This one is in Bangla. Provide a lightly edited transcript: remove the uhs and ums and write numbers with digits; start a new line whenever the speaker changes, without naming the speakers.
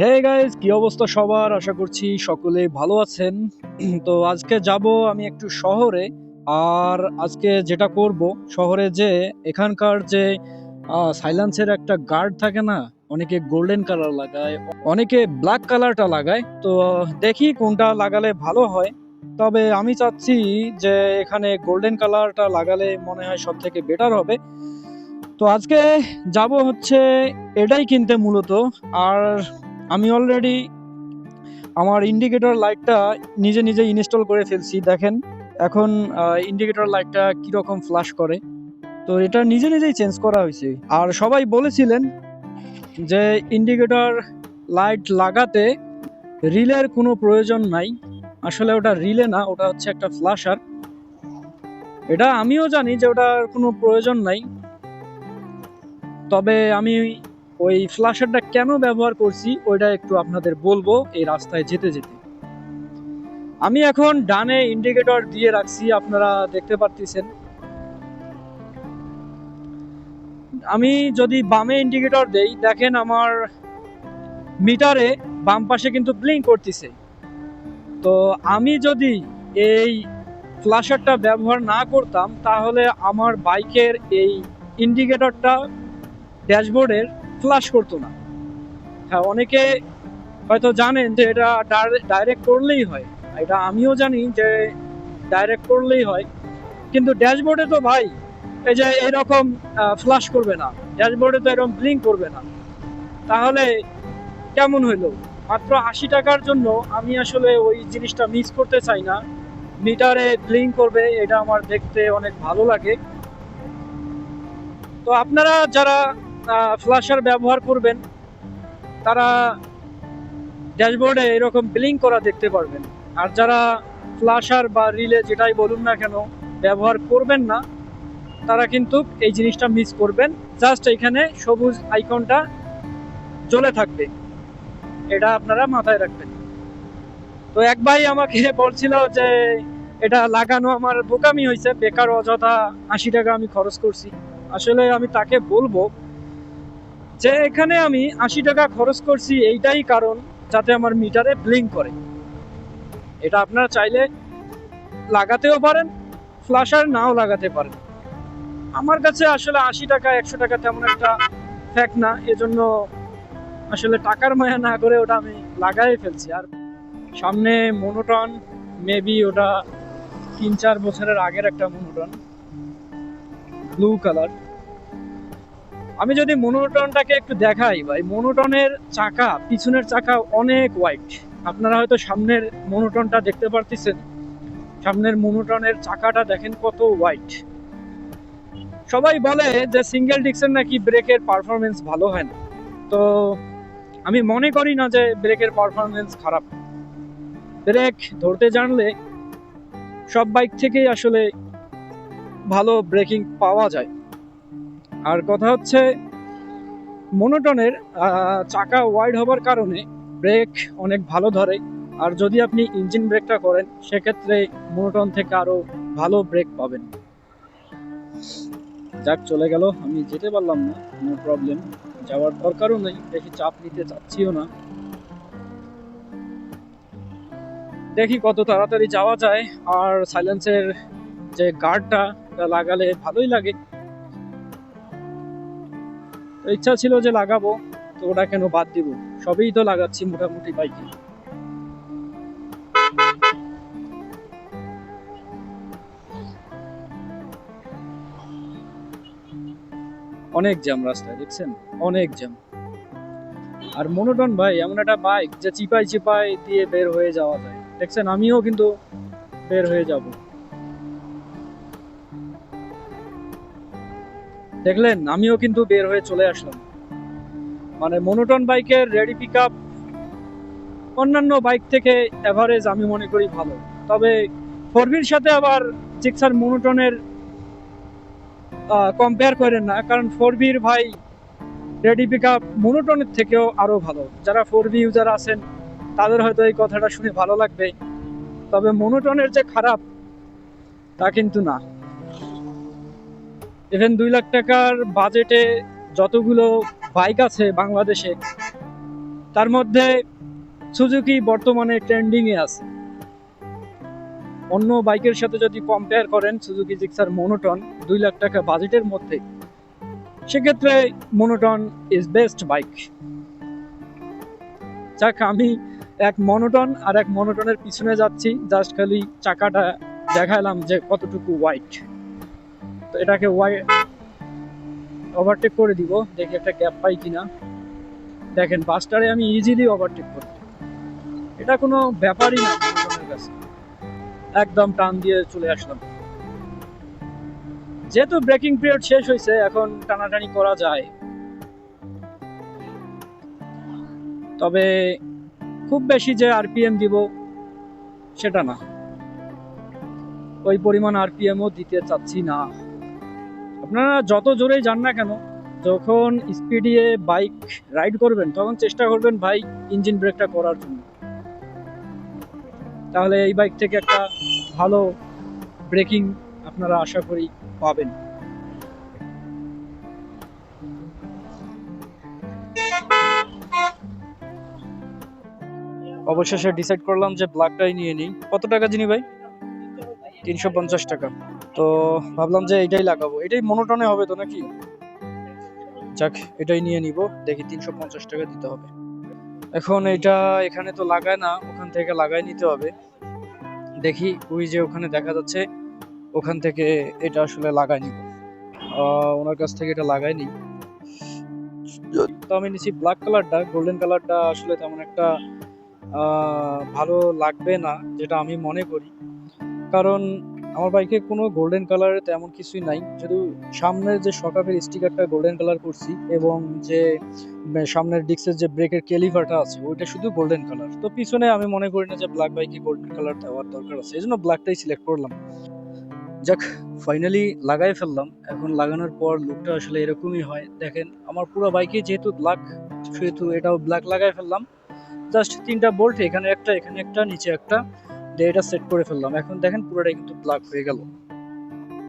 হে গাইস, কি অবস্থা সবার? আশা করছি সকলে ভালো আছেন। তো আজকে যাব আমি একটু শহরে। আর আজকে যেটা করব, শহরে যে এখানকার যে সাইলেন্সের একটা গার্ড থাকে না, অনেকে গোল্ডেন কালার লাগায়, অনেকে ব্ল্যাক কালারটা লাগায়। তো দেখি কোনটা লাগালে ভালো হয়। তবে আমি চাচ্ছি যে এখানে গোল্ডেন কালারটা লাগালে মনে হয় সব থেকে বেটার হবে। তো আজকে যাব হচ্ছে এটাই কিনতে মূলত। আর আমি অলরেডি আমার ইন্ডিকেটর লাইটটা নিজে নিজে ইনস্টল করে ফেলছি, দেখেন এখন ইন্ডিকেটর লাইটটা কিরকম ফ্ল্যাশ করে। তো এটা নিজে নিজেই চেঞ্জ করা হয়েছে। আর সবাই বলেছিলেন যে ইন্ডিকেটর লাইট লাগাতে রিলের কোনো প্রয়োজন নাই। আসলে ওটা রিলে না, ওটা হচ্ছে একটা ফ্ল্যাশার। এটা আমিও জানি যে ওটার কোনো প্রয়োজন নাই। তবে আমি ওই ফ্ল্যাশারটা কেন ব্যবহার করছি ওইটা একটু আপনাদের বলবো এই রাস্তায় যেতে যেতে। আমি এখন ডানে ইন্ডিকেটর দিয়ে রাখছি, আপনারা দেখতে পারতেছেন। আমি যদি বামে ইন্ডিকেটর দেই, দেখেন আমার মিটারে বাম পাশে কিন্তু ব্লিঙ্ক করতেছে। তো আমি যদি এই ফ্ল্যাশারটা ব্যবহার না করতাম তাহলে আমার বাইকের এই ইন্ডিকেটরটা ড্যাশবোর্ডের ফ্ল্যাশ করতো না। হ্যাঁ, অনেকে হয়তো জানেন যে এটা ডাইরেক্ট করলেই হয়। এটা আমিও জানি যে ডাইরেক্ট করলেই হয়, কিন্তু ড্যাশবোর্ডে তো ভাই এই যে এরকম ফ্ল্যাশ করবে না, ড্যাশবোর্ডে তো এরকম ব্লিঙ্ক করবে না। তাহলে কেমন হইলো? মাত্র 80 টাকার জন্য আমি আসলে ওই জিনিসটা মিস করতে চাই না। মিটারে ব্লিঙ্ক করবে, এটা আমার দেখতে অনেক ভালো লাগে। তো আপনারা যারা ফ্ল্যাশার ব্যবহার করবেন তারা ড্যাশবোর্ডে এরকম ব্লিঙ্ক করা দেখতে পারবেন। আর যারা ফ্ল্যাশার বা রিলে যেটাই বলুন না কেন ব্যবহার করবেন না, তারা কিন্তু এই জিনিসটা মিস করবেন। জাস্ট এখানে সবুজ আইকনটা জ্বলে থাকবে, এটা আপনারা মাথায় রাখবেন। তো এক ভাই আমাকে বলছিল যে এটা লাগানো আমার বোকামি হয়েছে, বেকার অযথা 80 টাকা আমি খরচ করছি। আসলে আমি তাকে বলবো যে এখানে আমি 80 টাকা খরচ করছি এইটাই কারণ, যাতে আমার মিটারে ব্লিঙ্ক করে। এটা আপনারা চাইলে লাগাতেও পারেন, ফ্ল্যাশার নাও লাগাতে পারেন। আমার কাছে আসলে 80 টাকা 100 টাকা তেমন একটা ফ্যাক্ট না, এজন্য আসলে টাকার মায়া না করে ওটা আমি লাগাই ফেলছি। আর সামনে মনোটন, মেবি ওটা 3-4 বছরের আগের একটা মনোটন, ব্লু কালার। আমি যদি মনোটনটাকে একটু দেখাই ভাই, মনোটনের চাকা, পিছনের চাকা অনেক ওয়াইড। আপনারা হয়তো সামনের মনোটনটা দেখতে পারতেছেন, সামনের মনোটনের চাকাটা দেখেন কত ওয়াইড। সবাই বলে যে সিঙ্গেল ডিস্কের নাকি ব্রেকের পারফরমেন্স ভালো হয় না। তো আমি মনে করি না যে ব্রেকের পারফরমেন্স খারাপ। ব্রেক ধরতে জানলে সব বাইক থেকেই আসলে ভালো ব্রেকিং পাওয়া যায়। আর কথা হচ্ছে মনোটনের চাকা ওয়াইড হবার কারণে ব্রেক অনেক ভালো ধরে। আর যদি আপনি ইঞ্জিন ব্রেকটা করেন সেক্ষেত্রে মনোটন থেকে আরো ভালো ব্রেক পাবেন। যাক, চলে গেল, আমি যেতে পারলাম না, নো প্রবলেম। যাওয়ার দরকারও নেই, বেশি চাপ নিতে চাচ্ছিও না। দেখি কত তাড়াতাড়ি যাওয়া যায়। আর সাইলেন্সের যে গার্ডটা লাগালে ভালোই লাগে। তো ইচ্ছা ছিল যে লাগাবো, তো ওটা কেন বাদ দিব, সবই তো লাগাচ্ছি মোটামুটি বাইকে। অনেক জ্যাম রাস্তায়, দেখছেন অনেক জ্যাম। আর মনোটন ভাই এমন একটা বাইক যে চিপাই চিপাই দিয়ে বের হয়ে যাওয়া যায়, দেখছেন আমিও কিন্তু বের হয়ে যাব। দেখলেন আমিও কিন্তু বের হয়ে চলে আসলাম। মানে মনোটন বাইকের রেডি পিক আপ অন্যান্য বাইক থেকে এভারেজ আমি মনে করি ভালো। তবে ফোরভির সাথে আবার জিক্সার মনোটনের কম্পেয়ার করেন না, কারণ ফোরভির ভাই রেডি পিক আপ মনোটনের থেকেও আরো ভালো। যারা ফোরভি ইউজার আছেন তাদের হয়তো এই কথাটা শুনে ভালো লাগবে, তবে মনোটনের যে খারাপ তা কিন্তু না। ইভেন 2 লাখ টাকার বাজেটে যতগুলো বাইক আছে বাংলাদেশে, তার মধ্যে সুজুকি বর্তমানে ট্রেন্ডিং এ আছে। অন্য বাইকের সাথে যদি কম্পেয়ার করেন সুজুকি জিক্সার মনোটন 2 লাখ টাকা বাজেটের মধ্যে, সেক্ষেত্রে মনোটন ইজ বেস্ট বাইক। যাক, আমি এক মনোটন আর এক মনোটনের পিছনে যাচ্ছি, জাস্ট খালি চাকাটা দেখালাম যে কতটুকু ওয়াইড। তো এটাকে ওভারটেক করে দিব, দেখি একটা গ্যাপ পাই কিনা। দেখেন বাসটারে আমি ইজিলি ওভারটেক করি, এটা কোনো ব্যাপারই না মনোটনের কাছে। একদম টান দিয়ে চলে আসলাম। যেহেতু ব্রেকিং পিরিয়ড শেষ হয়েছে, এখন টানাটানি করা যায়, তবে খুব বেশি যে আরপিএম দিব সেটা না, ওই পরিমাণ আরপিএমও দিতে চাচ্ছি না। আপনারা যত জোরেই যান না কেন, যখন স্পিডে বাইক রাইড করবেন তখন চেষ্টা করবেন ভাই ইঞ্জিন ব্রেকটা করার জন্য, তাহলে এই বাইক থেকে একটা ভালো ব্রেকিং আপনারা আশা করি পাবেন। অবশেষে ডিসাইড করলাম যে ব্ল্যাকটাই নিয়ে নিই। কত টাকা যিনি ভাই? 350 টাকা। তো ভাবলাম যে এটাই লাগাবো, এটাই মনোটনে হবে তো নাকি? যাক, এটাই নিয়ে নিব। দেখি 350 টাকা দিতে হবে। এখন এটা এখানে তো লাগায় না, ওখান থেকে লাগাই নিতে হবে। দেখি ওই যে ওখানে দেখা যাচ্ছে, ওখান থেকে এটা আসলে লাগাই নিব। ওনার কাছ থেকে এটা লাগাই নিই। তো আমি নিচ্ছি ব্ল্যাক কালারটা, গোল্ডেন কালারটা আসলে তেমন একটা ভালো লাগবে না যেটা আমি মনে করি, কারণ আমার বাইকে কোনো গোল্ডেন কালারের তেমন কিছুই নাই, শুধু সামনের যে শকআপের স্টিকারটা গোল্ডেন কালার করছি, এবং যে সামনের ডিস্কের যে ব্রেকের ক্যালিভারটা আছে ওইটা শুধু গোল্ডেন কালার। তো পিছনে আমি মনে করি না যে ব্ল্যাক বাইকে গোল্ডেন কালার দেওয়ার দরকার আছে, এই জন্য ব্ল্যাকটাই সিলেক্ট করলাম। যাক, ফাইনালি লাগাই ফেললাম। এখন লাগানোর পর লুকটা আসলে এরকমই হয়। দেখেন আমার পুরো বাইকে যেহেতু ব্ল্যাক, সেহেতু এটাও ব্ল্যাক লাগাই ফেললাম। জাস্ট 3টা বোল্ট, এখানে একটা, এখানে একটা, নিচে একটা, দিয়ে এটা সেট করে ফেললাম। এখন দেখেন পুরোটাই কিন্তু ব্ল্যাক হয়ে গেল।